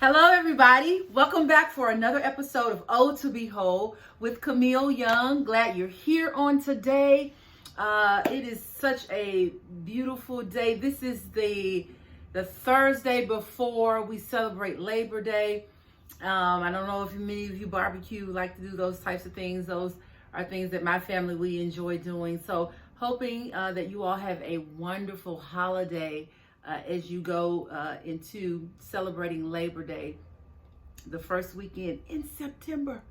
Hello, everybody. Welcome back for another episode of W.H.O.L.E with Camille Young. Glad you're here on today. It is such a beautiful day. This is the Thursday before we celebrate Labor Day. I don't know if many of you barbecue, like to do those types of things. Those are things that my family, we enjoy doing. So hoping that you all have a wonderful holiday as you go into celebrating Labor Day, the first weekend in September.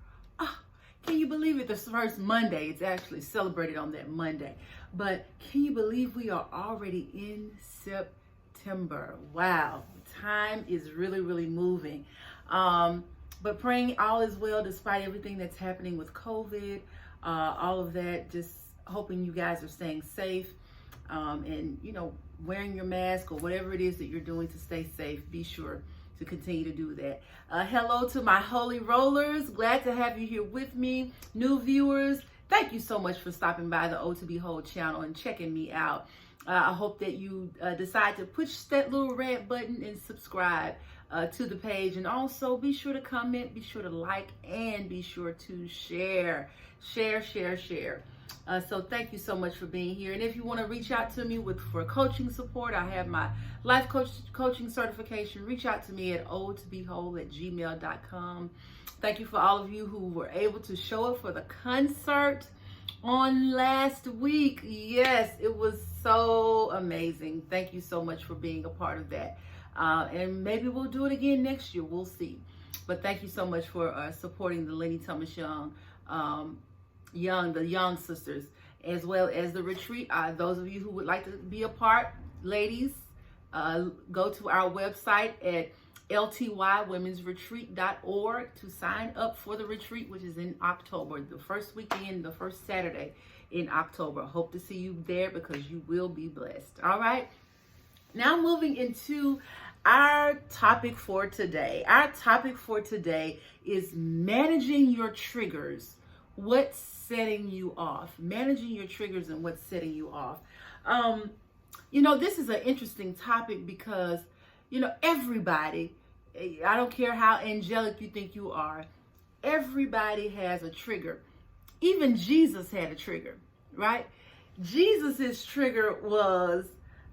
Can you believe it? The first Monday. It's actually celebrated on that Monday. But can you believe we are already in September? Wow. Time is really, really moving. But praying all is well despite everything that's happening with COVID, all of that. Just hoping you guys are staying safe and, wearing your mask or whatever it is that you're doing to stay safe. Be sure to continue to do that. Hello to my holy rollers. Glad to have you here with me. New viewers, thank you so much for stopping by the W.H.O.L.E channel and checking me out. I hope that you decide to push that little red button and subscribe to the page. And also be sure to comment, be sure to like, and be sure to share. So thank you so much for being here. And if you want to reach out to me for coaching support, I have my life coaching certification. Reach out to me at O2BWhole@gmail.com. Thank you for all of you who were able to show up for the concert on last week. Yes, it was so amazing. Thank you so much for being a part of that. And maybe we'll do it again next year. We'll see. But thank you so much for supporting the Lenny Thomas Young, the Young sisters, as well as the retreat. Those of you who would like to be a part, ladies, go to our website at ltywomensretreat.org to sign up for the retreat, which is in October, the first weekend, the first Saturday in October. Hope to see you there because you will be blessed. All right. Now moving into our topic for today. Our topic for today is managing your triggers. What's setting you off? Managing your triggers and what's setting you off. This is an interesting topic because, everybody, I don't care how angelic you think you are, everybody has a trigger. Even Jesus had a trigger, right? Jesus's trigger was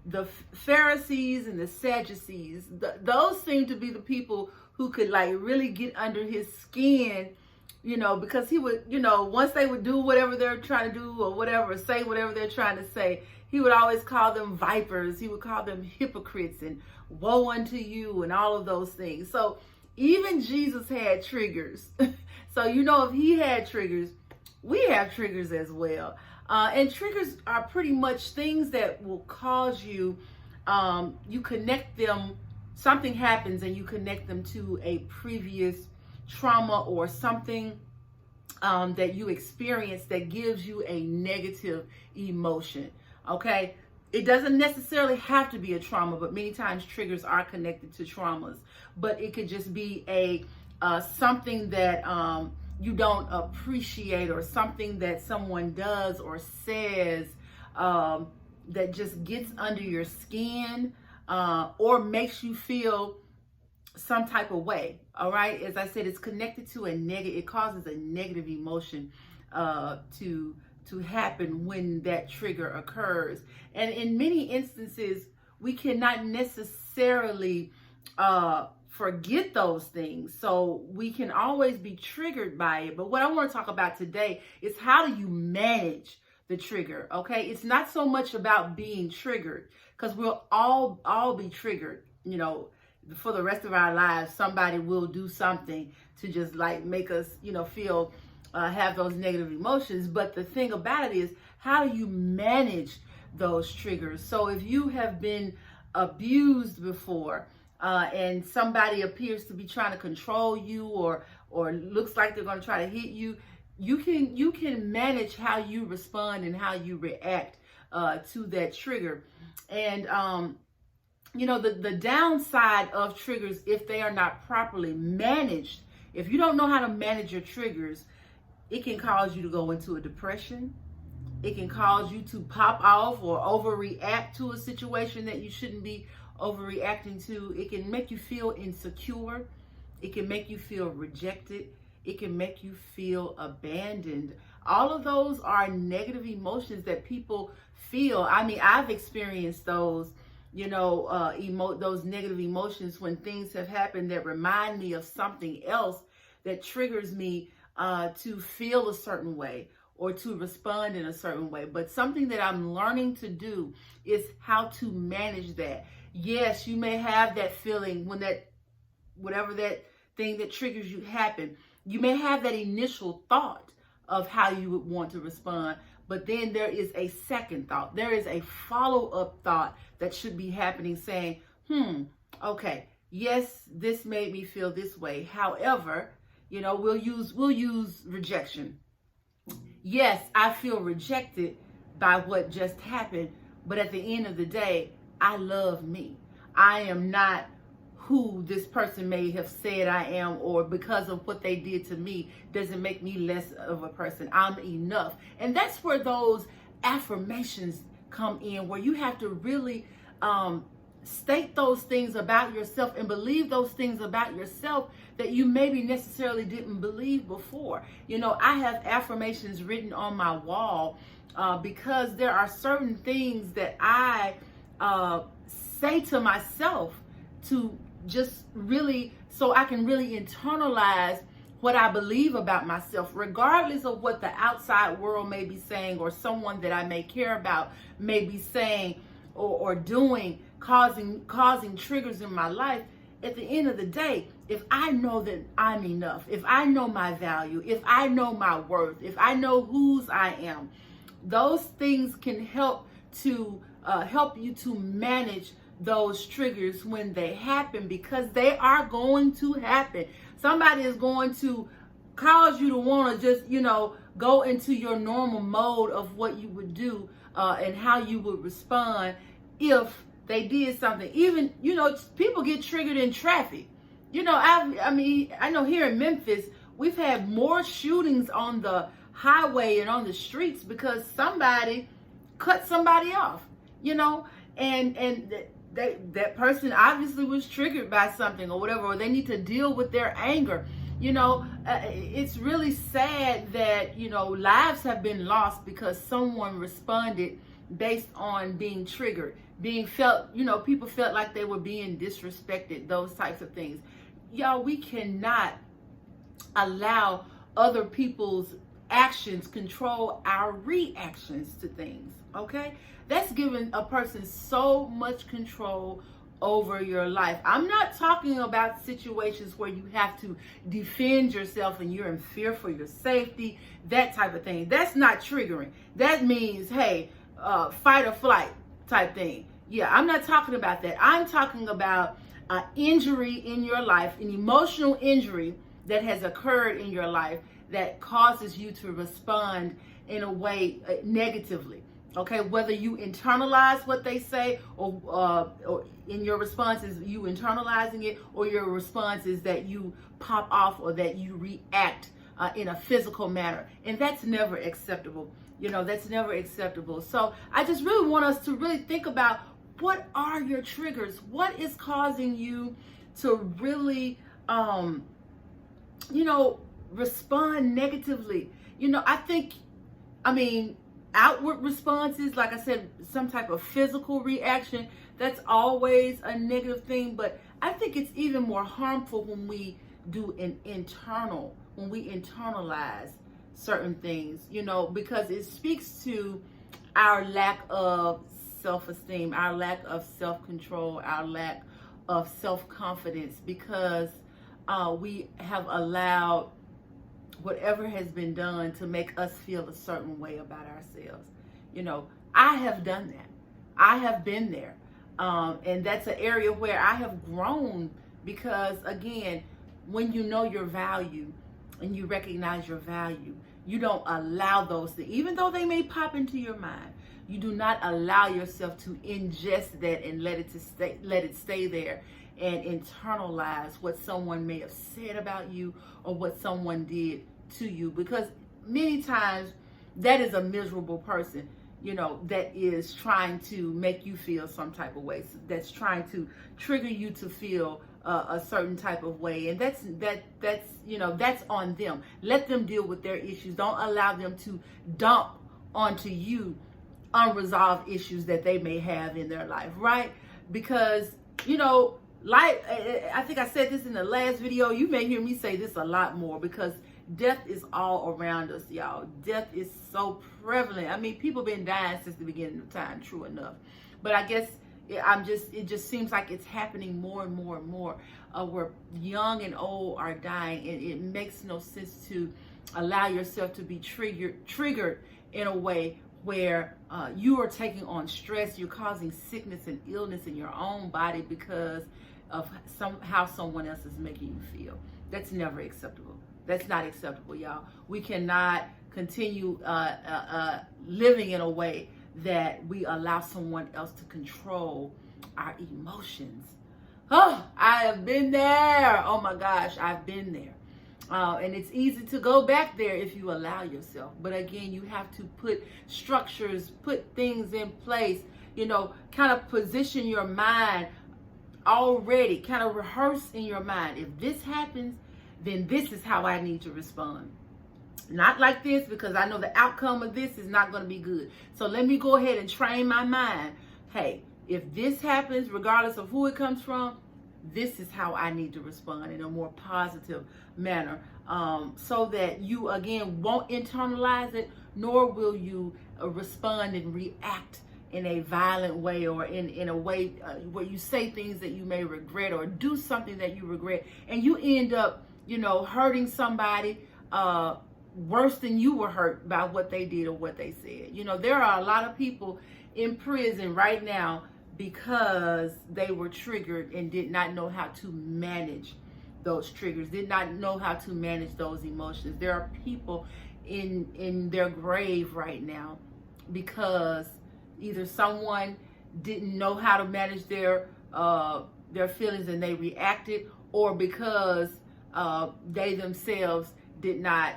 the Pharisees and the Sadducees. Those seem to be the people who could really get under his skin, because he would, once they would do whatever they're trying to do or whatever, say whatever they're trying to say, he would always call them vipers. He would call them hypocrites and woe unto you and all of those things. So even Jesus had triggers. So, if he had triggers, we have triggers as well. And triggers are pretty much things that will cause you, you connect them, something happens and you connect them to a previous trauma or something that you experience that gives you a negative emotion. Okay, it doesn't necessarily have to be a trauma, but many times triggers are connected to traumas. But it could just be a something that you don't appreciate, or something that someone does or says that just gets under your skin or makes you feel some type of way. All right, as I said, it's connected to it causes a negative emotion to happen when that trigger occurs. And in many instances, we cannot necessarily forget those things, so we can always be triggered by it. But what I want to talk about today is how do you manage the trigger. Okay, it's not so much about being triggered, because we'll all be triggered, for the rest of our lives. Somebody will do something to just make us, feel, have those negative emotions. But the thing about it is, how do you manage those triggers? So if you have been abused before, and somebody appears to be trying to control you, or looks like they're going to try to hit you, you can manage how you respond and how you react to that trigger. And the downside of triggers, if they are not properly managed, if you don't know how to manage your triggers, it can cause you to go into a depression. It can cause you to pop off or overreact to a situation that you shouldn't be overreacting to. It can make you feel insecure. It can make you feel rejected. It can make you feel abandoned. All of those are negative emotions that people feel. I mean, I've experienced those, those negative emotions when things have happened that remind me of something else that triggers me to feel a certain way or to respond in a certain way. But something that I'm learning to do is how to manage that. Yes, you may have that feeling when whatever that thing that triggers you happen. You may have that initial thought of how you would want to respond, but then there is a second thought. There is a follow-up thought that should be happening saying, okay, yes, this made me feel this way. However, we'll use rejection. Yes, I feel rejected by what just happened, but at the end of the day, I love me. I am not who this person may have said I am, or because of what they did to me doesn't make me less of a person. I'm enough. And that's where those affirmations come in, where you have to really state those things about yourself and believe those things about yourself that you maybe necessarily didn't believe before. I have affirmations written on my wall because there are certain things that I say to myself to just really, so I can really internalize what I believe about myself, regardless of what the outside world may be saying, or someone that I may care about may be saying or doing, causing triggers in my life. At the end of the day, if I know that I'm enough, if I know my value, if I know my worth, if I know whose I am, those things can help you to manage those triggers when they happen, because they are going to happen. Somebody is going to cause you to want to just, go into your normal mode of what you would do and how you would respond if they did something. Even, people get triggered in traffic. I know here in Memphis, we've had more shootings on the highway and on the streets because somebody cut somebody off, and that person obviously was triggered by something or whatever, or they need to deal with their anger. It's really sad that, lives have been lost because someone responded based on being triggered, people felt like they were being disrespected, those types of things. Y'all, we cannot allow other people's actions control our reactions to things, okay? That's giving a person so much control over your life. I'm not talking about situations where you have to defend yourself and you're in fear for your safety, that type of thing. That's not triggering. That means, hey, fight or flight type thing. Yeah, I'm not talking about that. I'm talking about an injury in your life, an emotional injury that has occurred in your life that causes you to respond in a way negatively. Okay, whether you internalize what they say or in your response is you internalizing it, or your response is that you pop off or that you react in a physical manner. And that's never acceptable. That's never acceptable. So I just really want us to really think about, what are your triggers? What is causing you to really, respond negatively? Outward responses, like I said, some type of physical reaction, that's always a negative thing. But I think it's even more harmful when we do when we internalize certain things, because it speaks to our lack of self-esteem, our lack of self-control, our lack of self-confidence, because we have allowed whatever has been done to make us feel a certain way about ourselves. I have done that. I have been there. And that's an area where I have grown, because again, when you know your value and you recognize your value, you don't allow those things, even though they may pop into your mind, you do not allow yourself to ingest that and let it stay there and internalize what someone may have said about you or what someone did to you, because many times that is a miserable person, that is trying to make you feel some type of way, that's trying to trigger you to feel a certain type of way, and that's that's on them. Let them deal with their issues. Don't allow them to dump onto you unresolved issues that they may have in their life, right? Because like I think I said this in the last video, you may hear me say this a lot more, because death is all around us, y'all. Death is so prevalent. I mean, people been dying since the beginning of time, true enough. But I guess it just seems like it's happening more and more and more, where young and old are dying, and it makes no sense to allow yourself to be triggered in a way where you are taking on stress. You're causing sickness and illness in your own body because of how someone else is making you feel. That's never acceptable. That's not acceptable, y'all. We cannot continue living in a way that we allow someone else to control our emotions. Oh, I have been there. Oh my gosh, I've been there. And it's easy to go back there if you allow yourself. But again, you have to put structures, put things in place, kind of position your mind already, kind of rehearse in your mind. If this happens, then this is how I need to respond. Not like this, because I know the outcome of this is not going to be good. So let me go ahead and train my mind. Hey, if this happens, regardless of who it comes from, this is how I need to respond in a more positive manner, so that you, again, won't internalize it, nor will you respond and react in a violent way, or in a way where you say things that you may regret, or do something that you regret, and you end up, hurting somebody worse than you were hurt by what they did or what they said. There are a lot of people in prison right now because they were triggered and did not know how to manage those triggers, did not know how to manage those emotions. There are people in their grave right now because either someone didn't know how to manage their feelings and they reacted, or because they themselves did not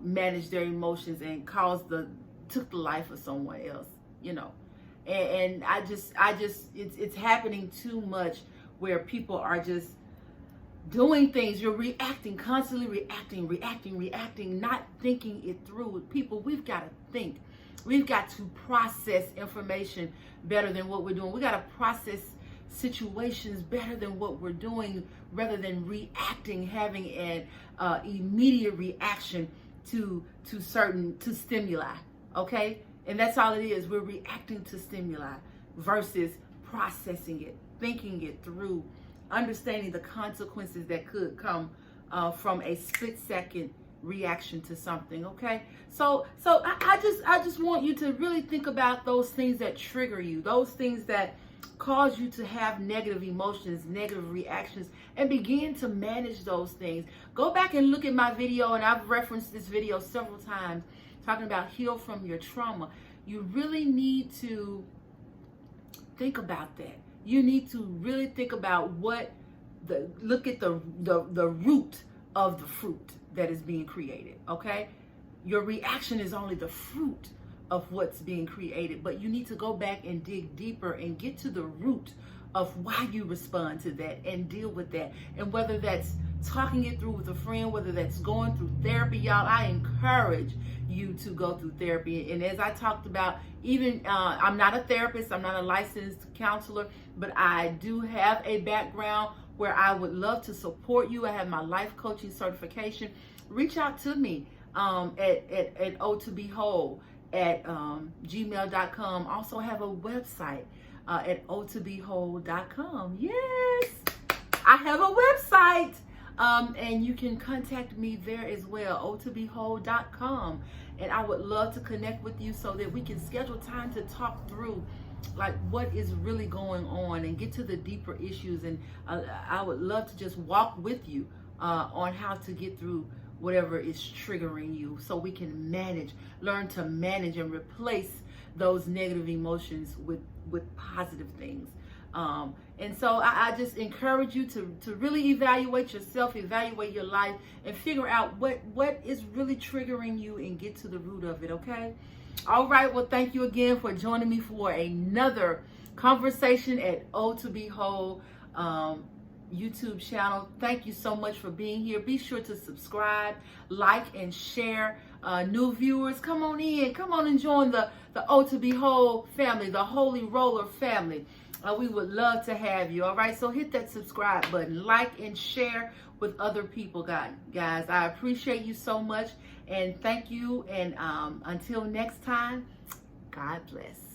manage their emotions and took the life of someone else, and I just it's happening too much, where people are just doing things. You're reacting, constantly reacting, not thinking it through. People, we've got to think. We've got to process information better than what we're doing. We got to process situations better than what we're doing, rather than reacting, having an immediate reaction to stimuli. Okay, and that's all it is. We're reacting to stimuli versus processing it, thinking it through, understanding the consequences that could come from a split-second reaction to something. Okay, so I just want you to really think about those things that trigger you, those things that cause you to have negative emotions, negative reactions, and begin to manage those things. Go back and look at my video, and I've referenced this video several times, talking about heal from your trauma. You really need to think about that. You need to really think about look at the root of the fruit that is being created, okay? Your reaction is only the fruit of what's being created, but you need to go back and dig deeper and get to the root of why you respond to that and deal with that. And whether that's talking it through with a friend, whether that's going through therapy, y'all, I encourage you to go through therapy. And as I talked about, even I'm not a therapist, I'm not a licensed counselor, but I do have a background where I would love to support you. I have my life coaching certification. Reach out to me at W.H.O.L.E at gmail.com. Also have a website at W.H.O.L.E.com. Yes, I have a website, and you can contact me there as well, W.H.O.L.E.com. And I would love to connect with you so that we can schedule time to talk through like what is really going on and get to the deeper issues. And I would love to just walk with you on how to get through whatever is triggering you, so we can learn to manage and replace those negative emotions with positive things. And so I just encourage you to really evaluate yourself, evaluate your life, and figure out what is really triggering you and get to the root of it, okay? All right, well, thank you again for joining me for another conversation at W.H.O.L.E. YouTube channel. Thank you so much for being here. Be sure to subscribe, like, and share. New viewers, come on in. Come on and join the W.H.O.L.E family, the Holy Roller family. We would love to have you. All right, so hit that subscribe button, like and share with other people, guys. I appreciate you so much, and thank you. And until next time, God bless.